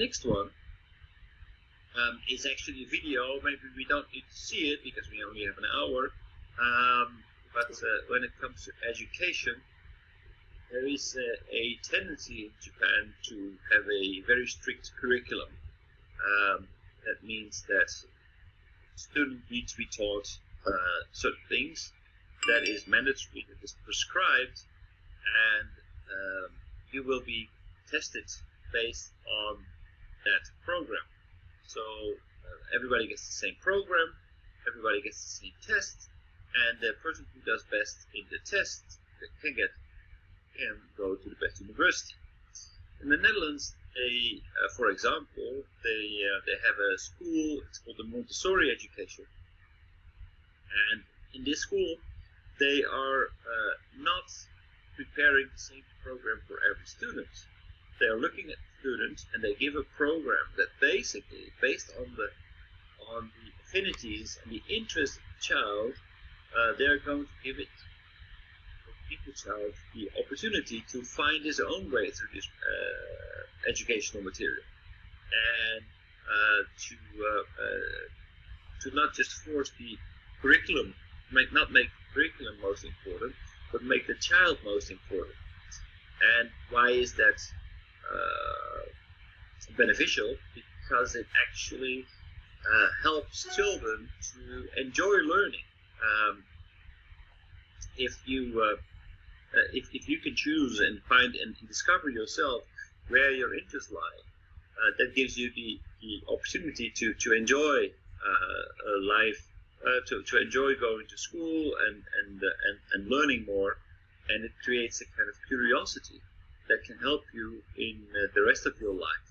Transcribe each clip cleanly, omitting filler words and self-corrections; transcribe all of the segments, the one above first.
next one is actually a video. Maybe we don't need to see it because we only have an hour. But when it comes to education, there is a tendency in Japan to have a very strict curriculum. That means that students need to be taught certain things that is mandatory, that is prescribed, and you will be tested based on that program. So everybody gets the same program, everybody gets the same test, and the person who does best in the test can go to the best university. In the Netherlands, for example, they have a school. It's called the Montessori education, and in this school, they are not preparing the same program for every student. They are looking at students and they give a program that basically, based on the affinities and the interest of the child, they're going to give the child the opportunity to find his own way through this educational material, and to not just force the curriculum, not make the curriculum most important, but make the child most important. And why is that beneficial? Because it actually helps children to enjoy learning. If you can choose and find and discover yourself where your interests lie, that gives you the opportunity to enjoy life, to enjoy going to school and learning more, and it creates a kind of curiosity that can help you in the rest of your life.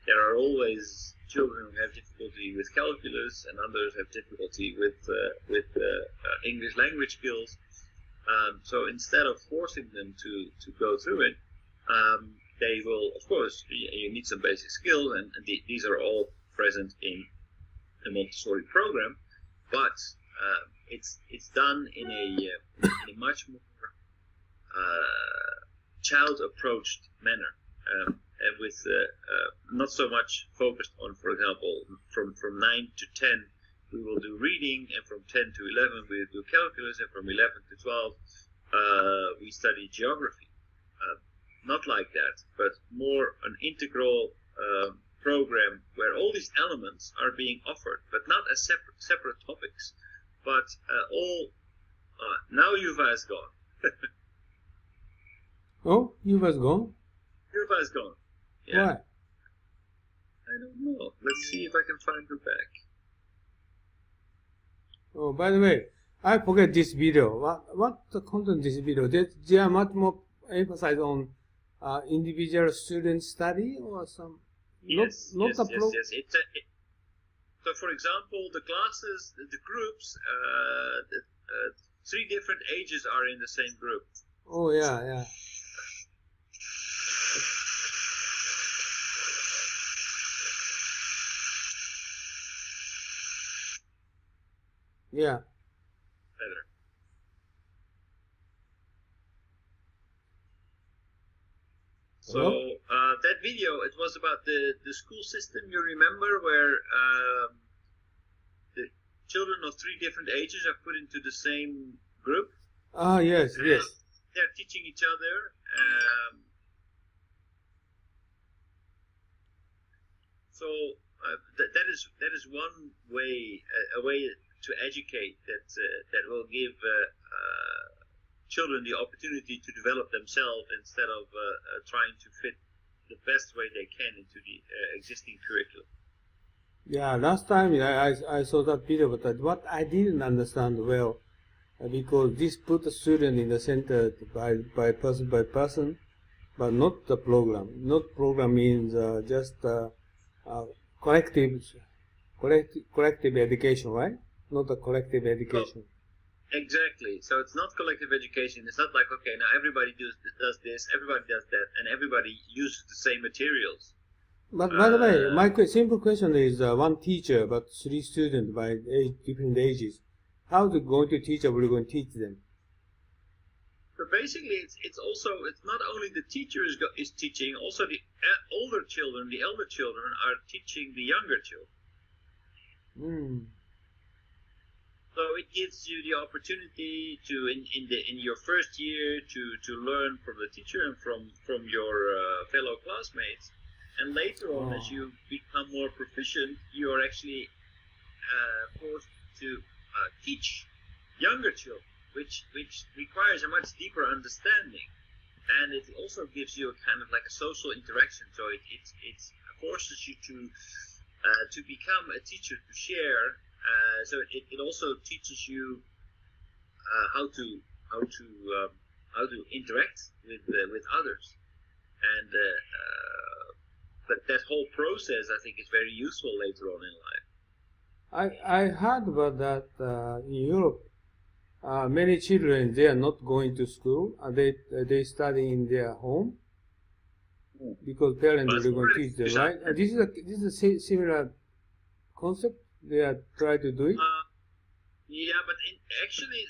There are always children who have difficulty with calculus, and others have difficulty with English language skills. So instead of forcing them to go through it, they will, of course, you need some basic skills, and these are all present in the Montessori program, but it's done in a much more child-approached manner, and with not so much focused on, for example, from 9 to 10 we will do reading, and from 10 to 11 we will do calculus, and from 11 to 12 we study geography. Not like that, but more an integral program where all these elements are being offered, but not as separate topics, but all. Now Yuva is gone. Oh, Yuva's gone? Yuva is gone. Yeah. Why? I don't know. Let's see if I can find her back. Oh, by the way, I forget this video. What the content of this video? They are much more emphasized on individual student study or some. Yes. Not Yes. So, for example, the classes, the groups, 3 different ages are in the same group. Oh yeah. Yeah. Better. So that video, it was about the school system. You remember where the children of 3 different ages are put into the same group? Yes. They're teaching each other. So that is one way, a way to educate that will give children the opportunity to develop themselves instead of trying to fit the best way they can into the existing curriculum. Yeah, last time I saw that video, but what I didn't understand well, because this put the student in the center by person, but not the program. Not program means just collective education, right? Not a collective education. Exactly. So it's not collective education. It's not like, okay, now everybody does this, everybody does that, and everybody uses the same materials. But by the way, my simple question is one teacher, but 3 students by different ages. How are you going to teach, or are you going to teach them? So basically, it's also it's not only the teacher is teaching, also the older children, the elder children are teaching the younger children. Mm. So it gives you the opportunity to in your first year to learn from the teacher and from your fellow classmates, and later on, as you become more proficient, you are actually forced to teach younger children, which requires a much deeper understanding, and it also gives you a kind of like a social interaction. So it forces you to become a teacher, to share. So it also teaches you how to interact with others, and but that whole process, I think, is very useful later on in life. I heard about that in Europe. Many children, they are not going to school. They study in their home because parents are going to teach them, right? This is a similar concept. They are trying to do it. Yeah, but actually,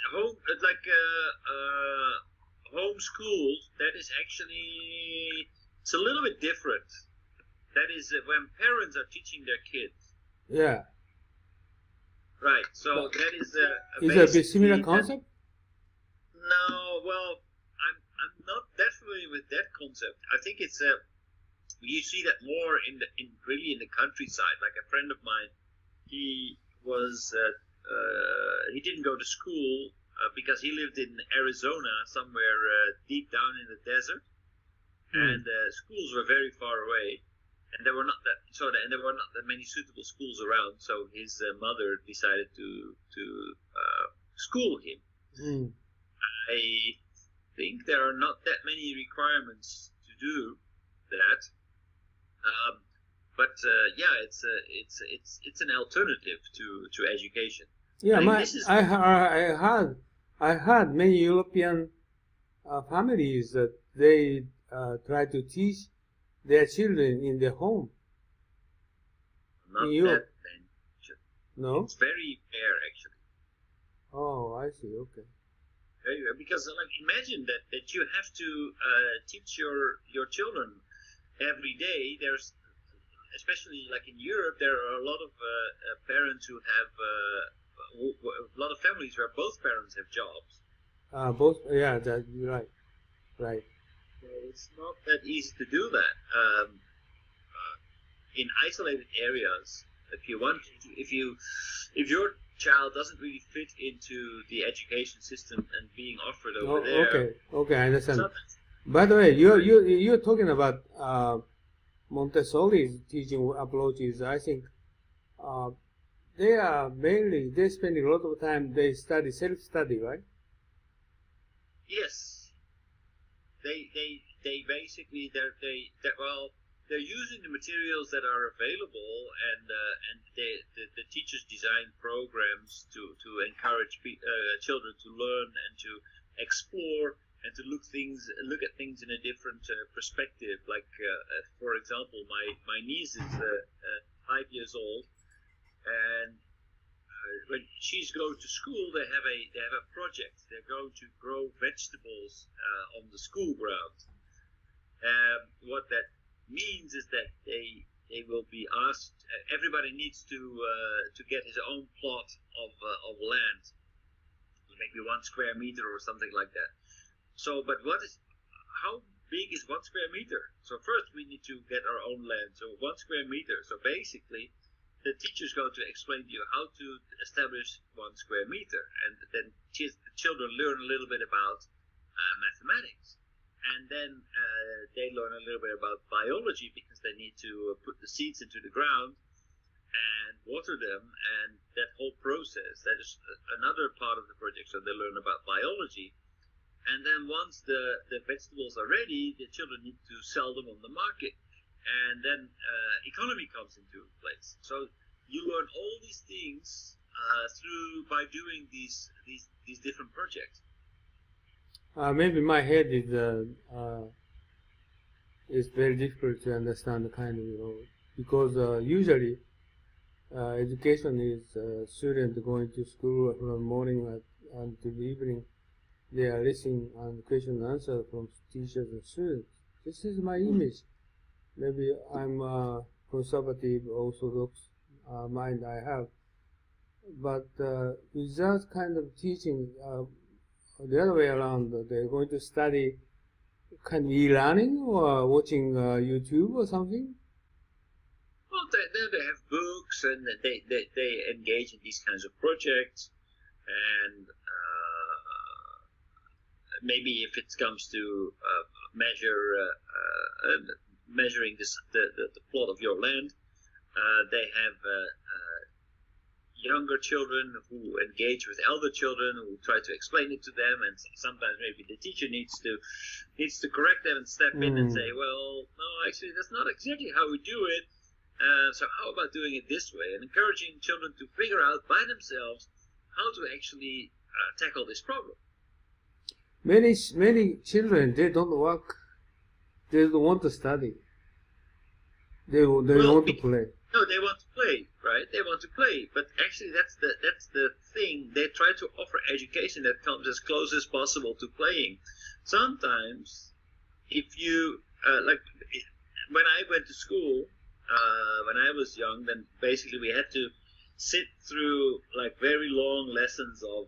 home schools. That is actually it's a little bit different. That is when parents are teaching their kids. Yeah. Right. So that is is it a bit similar concept? No. Well, I'm not that familiar with that concept. I think it's you see that more in the countryside. Like a friend of mine, he didn't go to school because he lived in Arizona, somewhere deep down in the desert, and schools were very far away, and there were not that many suitable schools around. So his mother decided to school him. I think there are not that many requirements to do that. But yeah, it's an alternative to education. Yeah, I heard many European families that they try to teach their children in their home. Not in Europe. No, it's very rare actually. Oh, I see. Okay. Very rare, because like imagine that you have to teach your children every day. There's especially like in Europe, there are a lot of parents who have a lot of families where both parents have jobs. Both, yeah, you're right, right. So it's not that easy to do that in isolated areas. If your child doesn't really fit into the education system and being offered over there. Okay, I understand. By the way, you're talking about Montessori's teaching approaches. I think they spend a lot of time, they study self-study, right? Yes. They basically they're using the materials that are available, and the teachers design programs to encourage children to learn and to explore and to look at things in a different perspective. Like for example, my niece is 5 years old, and when she's going to school, they have a project. They're going to grow vegetables on the school ground. What that means is that they will be asked. Everybody needs to get his own plot of land, maybe 1 square meter or something like that. So, but how big is 1 square meter? So first we need to get our own land. So 1 square meter. So basically, the teacher is going to explain to you how to establish 1 square meter, and then the children learn a little bit about mathematics, and then they learn a little bit about biology, because they need to put the seeds into the ground and water them, and that whole process, that is another part of the project. So they learn about biology, and then once the vegetables are ready, the children need to sell them on the market, and then economy comes into place. So you learn all these things by doing these different projects. Maybe my head is very difficult to understand, because usually education is student going to school from morning until evening, they are listening and question and answer from teachers and students. This is my image. Maybe I'm a conservative, orthodox mind I have. But with that kind of teaching, the other way around, they're going to study kind of e-learning or watching YouTube or something? Well, they have books and they engage in these kinds of projects, and maybe if it comes to measuring the plot of your land, they have younger children who engage with elder children who try to explain it to them, and sometimes maybe the teacher needs to correct them and step in and say, well, no, actually that's not exactly how we do it. So how about doing it this way, and encouraging children to figure out by themselves how to actually tackle this problem. Many children, they don't work. They don't want to study. They want to play. No, they want to play, right? They want to play, but actually that's the thing. They try to offer education that comes as close as possible to playing. Sometimes, if you like, when I went to school, when I was young, then basically we had to sit through like very long lessons of